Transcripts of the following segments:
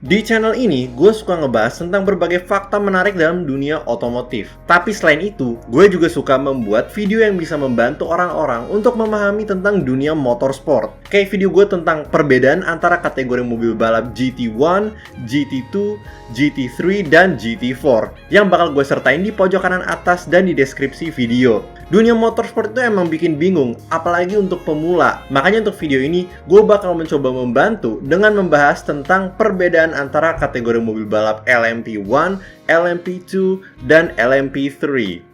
Di channel ini, gue suka ngebahas tentang berbagai fakta menarik dalam dunia otomotif. Tapi selain itu, gue juga suka membuat video yang bisa membantu orang-orang untuk memahami tentang dunia motorsport. Kayak video gue tentang perbedaan antara kategori mobil balap GT1, GT2, GT3, dan GT4 yang bakal gue sertain di pojok kanan atas dan di deskripsi video. Dunia motorsport itu emang bikin bingung, apalagi untuk pemula. Makanya untuk video ini, gue bakal mencoba membantu dengan membahas tentang perbedaan antara kategori mobil balap LMP1, LMP2, dan LMP3.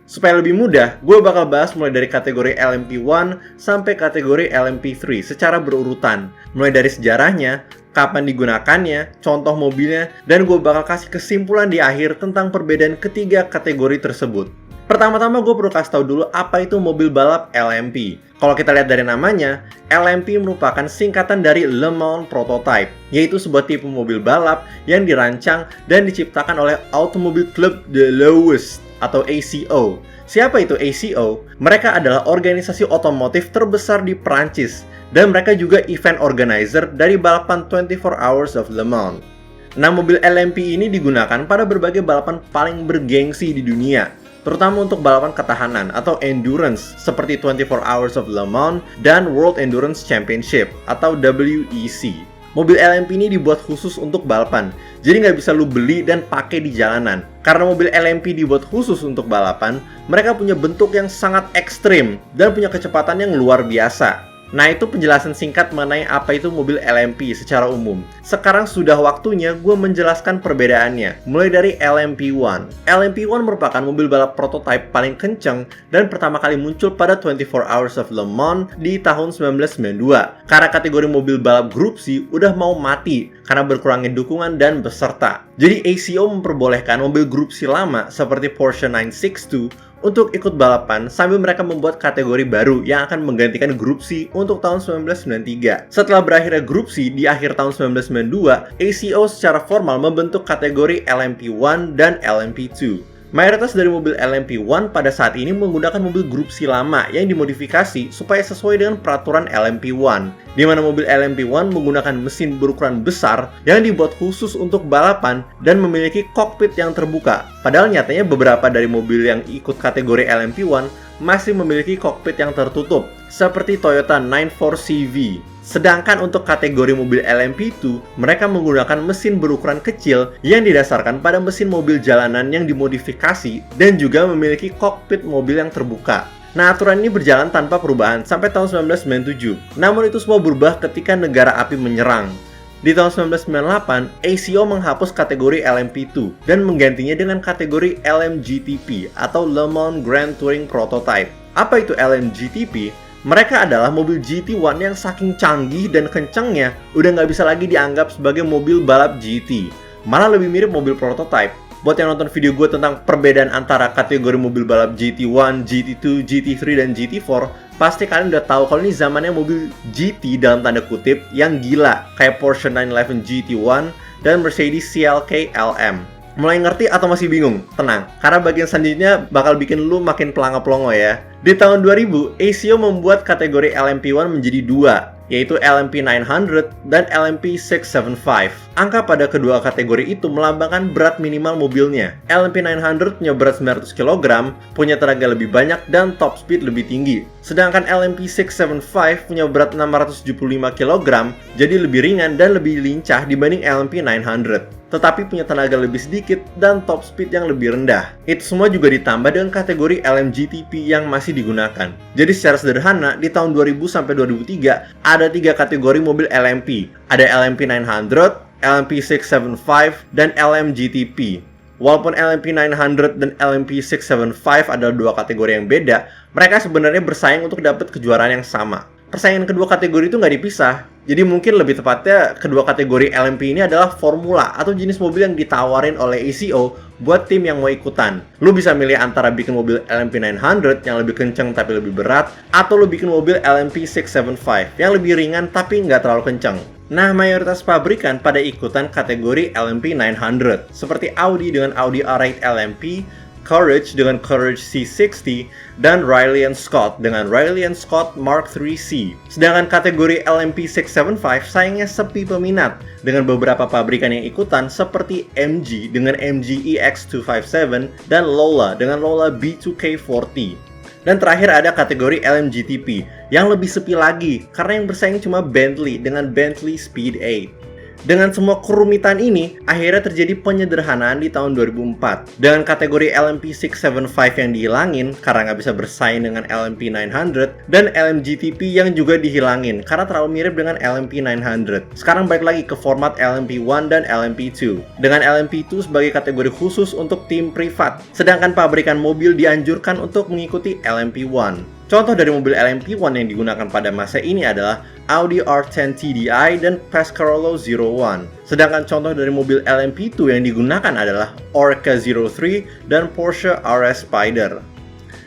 Supaya lebih mudah, gue bakal bahas mulai dari kategori LMP1 sampai kategori LMP3 secara berurutan. Mulai dari sejarahnya, kapan digunakannya, contoh mobilnya, dan gue bakal kasih kesimpulan di akhir tentang perbedaan ketiga kategori tersebut. Pertama-tama gue perlu kasih tahu dulu apa itu mobil balap LMP. Kalau kita lihat dari namanya, LMP merupakan singkatan dari Le Mans Prototype, yaitu sebuah tipe mobil balap yang dirancang dan diciptakan oleh Automobile Club de Lewis atau ACO. Siapa itu ACO? Mereka adalah organisasi otomotif terbesar di Prancis, dan mereka juga event organizer dari balapan 24 Hours of Le Mans. Nah, mobil LMP ini digunakan pada berbagai balapan paling bergengsi di dunia, terutama untuk balapan ketahanan atau endurance seperti 24 Hours of Le Mans dan World Endurance Championship atau WEC. Mobil LMP ini dibuat khusus untuk balapan, jadi nggak bisa lu beli dan pakai di jalanan. Karena mobil LMP dibuat khusus untuk balapan, mereka punya bentuk yang sangat ekstrim dan punya kecepatan yang luar biasa. Nah, itu penjelasan singkat mengenai apa itu mobil LMP secara umum. Sekarang sudah waktunya gue menjelaskan perbedaannya, mulai dari LMP1. LMP1 merupakan mobil balap prototipe paling kencang dan pertama kali muncul pada 24 Hours of Le Mans di tahun 1992. Karena kategori mobil balap Grup C udah mau mati karena berkurangnya dukungan dan peserta. Jadi ACO memperbolehkan mobil Grup C lama seperti Porsche 962 untuk ikut balapan sambil mereka membuat kategori baru yang akan menggantikan Grup C untuk tahun 1993. Setelah berakhirnya Grup C di akhir tahun 1992, ACO secara formal membentuk kategori LMP1 dan LMP2. Mayoritas dari mobil LMP1 pada saat ini menggunakan mobil Grup C lama yang dimodifikasi supaya sesuai dengan peraturan LMP1, di mana mobil LMP1 menggunakan mesin berukuran besar yang dibuat khusus untuk balapan dan memiliki kokpit yang terbuka. Padahal nyatanya beberapa dari mobil yang ikut kategori LMP1 masih memiliki kokpit yang tertutup, seperti Toyota 94 CV. Sedangkan untuk kategori mobil LMP2, mereka menggunakan mesin berukuran kecil yang didasarkan pada mesin mobil jalanan yang dimodifikasi dan juga memiliki kokpit mobil yang terbuka. Nah, aturan ini berjalan tanpa perubahan sampai tahun 1997. Namun itu semua berubah ketika negara api menyerang. Di tahun 1998, ACO menghapus kategori LMP2 dan menggantinya dengan kategori LMGTP atau Le Mans Grand Touring Prototype. Apa itu LMGTP? Mereka adalah mobil GT1 yang saking canggih dan kencangnya udah nggak bisa lagi dianggap sebagai mobil balap GT. Malah lebih mirip mobil prototype. Buat yang nonton video gue tentang perbedaan antara kategori mobil balap GT1, GT2, GT3, dan GT4, pasti kalian udah tahu kalau ini zamannya mobil GT dalam tanda kutip yang gila, kayak Porsche 911 GT1 dan Mercedes CLK LM. Mulai ngerti atau masih bingung? Tenang, karena bagian selanjutnya bakal bikin lu makin pelongo-pelongo ya. Di tahun 2000, ACO membuat kategori LMP1 menjadi dua, yaitu LMP 900 dan LMP 675. Angka pada kedua kategori itu melambangkan berat minimal mobilnya. LMP 900 punya berat 900 kg, punya tenaga lebih banyak, dan top speed lebih tinggi. Sedangkan LMP 675 punya berat 675 kg, jadi lebih ringan dan lebih lincah dibanding LMP 900. Tetapi punya tenaga lebih sedikit dan top speed yang lebih rendah. Itu semua juga ditambah dengan kategori LMGTP yang masih digunakan. Jadi secara sederhana, di tahun 2000 sampai 2003, ada 3 kategori mobil LMP. Ada LMP 900, LMP 675, dan LMGTP. Walaupun LMP 900 dan LMP 675 adalah 2 kategori yang beda, mereka sebenarnya bersaing untuk dapat kejuaraan yang sama. Persaingan kedua kategori itu nggak dipisah. Jadi mungkin lebih tepatnya kedua kategori LMP ini adalah formula atau jenis mobil yang ditawarin oleh ACO buat tim yang mau ikutan. Lu bisa milih antara bikin mobil LMP 900 yang lebih kenceng tapi lebih berat, atau lu bikin mobil LMP 675 yang lebih ringan tapi nggak terlalu kenceng. Nah, mayoritas pabrikan pada ikutan kategori LMP 900, seperti Audi dengan Audi A8 LMP, Courage dengan Courage C60, dan Riley & Scott dengan Riley & Scott Mark III-C. Sedangkan kategori LMP675 sayangnya sepi peminat, dengan beberapa pabrikan yang ikutan seperti MG dengan MG EX257 dan Lola dengan Lola B2K40. Dan terakhir ada kategori LMGTP yang lebih sepi lagi karena yang bersaing cuma Bentley dengan Bentley Speed 8. Dengan semua kerumitan ini, akhirnya terjadi penyederhanaan di tahun 2004. Dengan kategori LMP675 yang dihilangin karena nggak bisa bersaing dengan LMP900, dan LMGTP yang juga dihilangin karena terlalu mirip dengan LMP900. Sekarang balik lagi ke format LMP1 dan LMP2. Dengan LMP2 sebagai kategori khusus untuk tim privat, sedangkan pabrikan mobil dianjurkan untuk mengikuti LMP1. Contoh dari mobil LMP1 yang digunakan pada masa ini adalah Audi R10 TDI dan Pescarolo 01. Sedangkan contoh dari mobil LMP2 yang digunakan adalah Orca 03 dan Porsche RS Spyder.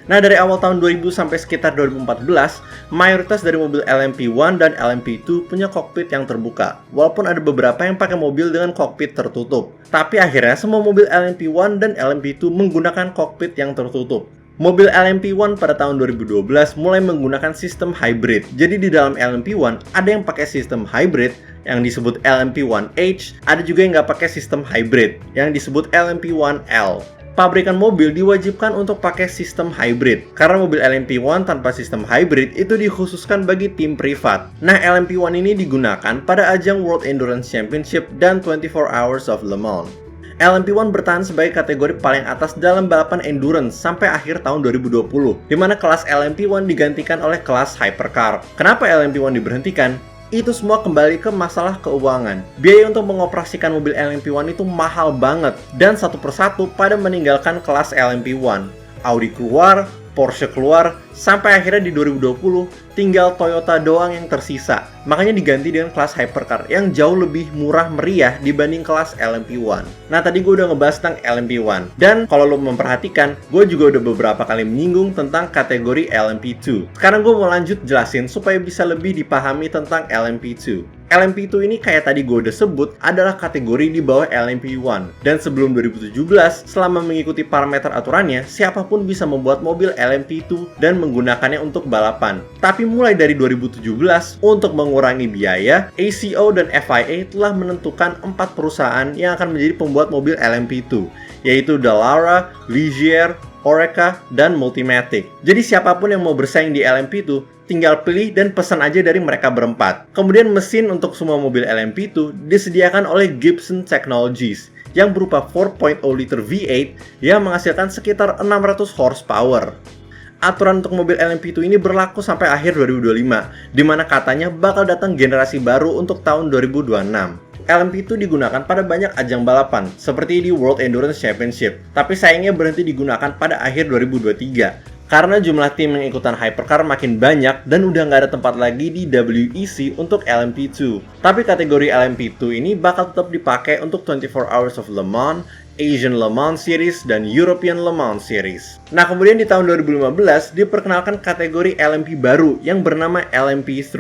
Nah, dari awal tahun 2000 sampai sekitar 2014, mayoritas dari mobil LMP1 dan LMP2 punya kokpit yang terbuka. Walaupun ada beberapa yang pakai mobil dengan kokpit tertutup. Tapi akhirnya semua mobil LMP1 dan LMP2 menggunakan kokpit yang tertutup. Mobil LMP1 pada tahun 2012 mulai menggunakan sistem hybrid. Jadi di dalam LMP1 ada yang pakai sistem hybrid yang disebut LMP1H, ada juga yang nggak pakai sistem hybrid yang disebut LMP1L. Pabrikan mobil diwajibkan untuk pakai sistem hybrid karena mobil LMP1 tanpa sistem hybrid itu dikhususkan bagi tim privat. Nah, LMP1 ini digunakan pada ajang World Endurance Championship dan 24 Hours of Le Mans. LMP1 bertahan sebagai kategori paling atas dalam balapan endurance sampai akhir tahun 2020, di mana kelas LMP1 digantikan oleh kelas hypercar. Kenapa LMP1 diberhentikan? Itu semua kembali ke masalah keuangan. Biaya untuk mengoperasikan mobil LMP1 itu mahal banget, dan satu persatu pada meninggalkan kelas LMP1. Audi keluar, Porsche keluar, sampai akhirnya di 2020 tinggal Toyota doang yang tersisa. Makanya diganti dengan kelas hypercar yang jauh lebih murah meriah dibanding kelas LMP1. Nah, tadi gue udah ngebahas tentang LMP1. Dan kalau lo memperhatikan, gue juga udah beberapa kali menyinggung tentang kategori LMP2. Sekarang gue mau lanjut jelasin supaya bisa lebih dipahami tentang LMP2. LMP2 ini kayak tadi gue udah sebut adalah kategori di bawah LMP1. Dan sebelum 2017, selama mengikuti parameter aturannya, siapapun bisa membuat mobil LMP2 dan menggunakannya untuk balapan. Tapi mulai dari 2017, untuk mengurangi biaya, ACO dan FIA telah menentukan 4 perusahaan yang akan menjadi pembuat mobil LMP2, yaitu Dallara, Ligier, Oreca, dan Multimatic. Jadi siapapun yang mau bersaing di LMP2, tinggal pilih dan pesan aja dari mereka berempat. Kemudian mesin untuk semua mobil LMP2 disediakan oleh Gibson Technologies yang berupa 4.0 liter V8 yang menghasilkan sekitar 600 horsepower. Aturan untuk mobil LMP2 ini berlaku sampai akhir 2025, di mana katanya bakal datang generasi baru untuk tahun 2026. LMP2 digunakan pada banyak ajang balapan, seperti di World Endurance Championship, tapi sayangnya berhenti digunakan pada akhir 2023. Karena jumlah tim yang ikutan hypercar makin banyak dan udah nggak ada tempat lagi di WEC untuk LMP2. Tapi kategori LMP2 ini bakal tetap dipakai untuk 24 Hours of Le Mans, Asian Le Mans Series, dan European Le Mans Series. Nah, kemudian di tahun 2015 diperkenalkan kategori LMP baru yang bernama LMP3.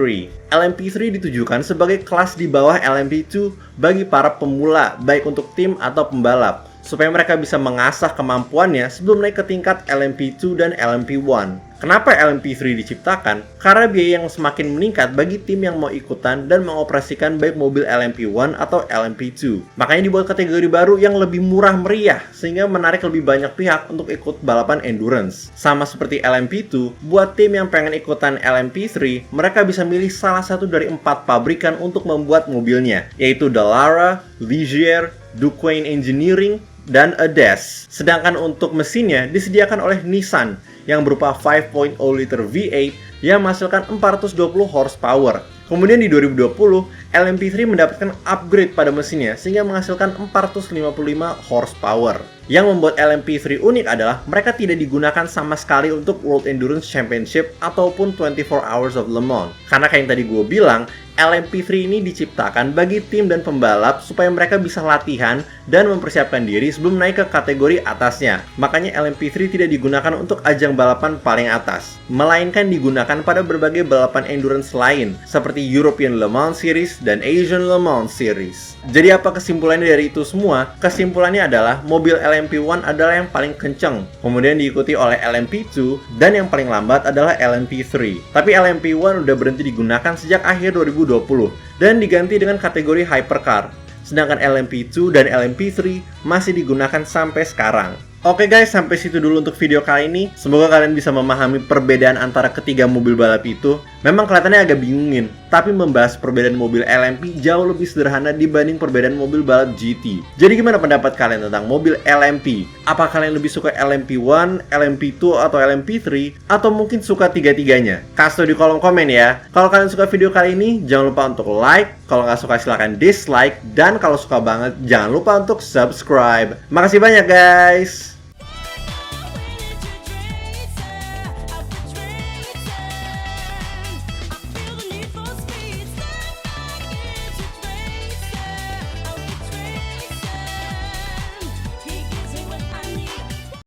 LMP3 ditujukan sebagai kelas di bawah LMP2 bagi para pemula, baik untuk tim atau pembalap, supaya mereka bisa mengasah kemampuannya sebelum naik ke tingkat LMP2 dan LMP1. Kenapa LMP3 diciptakan? Karena biaya yang semakin meningkat bagi tim yang mau ikutan dan mengoperasikan baik mobil LMP1 atau LMP2. Makanya dibuat kategori baru yang lebih murah meriah, sehingga menarik lebih banyak pihak untuk ikut balapan endurance. Sama seperti LMP2, buat tim yang pengen ikutan LMP3, mereka bisa milih salah satu dari 4 pabrikan untuk membuat mobilnya, yaitu Dallara, Ligier, Duquesne Engineering, dan Ades. Sedangkan untuk mesinnya disediakan oleh Nissan yang berupa 5.0 liter V8 yang menghasilkan 420 horsepower. Kemudian di 2020, LMP3 mendapatkan upgrade pada mesinnya sehingga menghasilkan 455 horsepower. Yang membuat LMP3 unik adalah mereka tidak digunakan sama sekali untuk World Endurance Championship ataupun 24 Hours of Le Mans. Karena kayak yang tadi gue bilang, LMP3 ini diciptakan bagi tim dan pembalap supaya mereka bisa latihan dan mempersiapkan diri sebelum naik ke kategori atasnya. Makanya LMP3 tidak digunakan untuk ajang balapan paling atas, melainkan digunakan pada berbagai balapan endurance lain seperti European Le Mans Series dan Asian Le Mans Series. Jadi apa kesimpulannya dari itu semua? Kesimpulannya adalah mobil LMP1 adalah yang paling kenceng, kemudian diikuti oleh LMP2, dan yang paling lambat adalah LMP3. Tapi LMP1 udah berhenti digunakan sejak akhir 2020 dan diganti dengan kategori hypercar. Sedangkan LMP2 dan LMP3 masih digunakan sampai sekarang. Oke guys, sampai situ dulu untuk video kali ini. Semoga kalian bisa memahami perbedaan antara ketiga mobil balap itu. Memang kelihatannya agak bingungin, tapi membahas perbedaan mobil LMP jauh lebih sederhana dibanding perbedaan mobil balap GT. Jadi gimana pendapat kalian tentang mobil LMP? Apa kalian lebih suka LMP1, LMP2, atau LMP3? Atau mungkin suka tiga-tiganya? Kasih tau di kolom komen ya. Kalau kalian suka video kali ini, jangan lupa untuk like. Kalau nggak suka silahkan dislike. Dan kalau suka banget, jangan lupa untuk subscribe. Makasih banyak guys!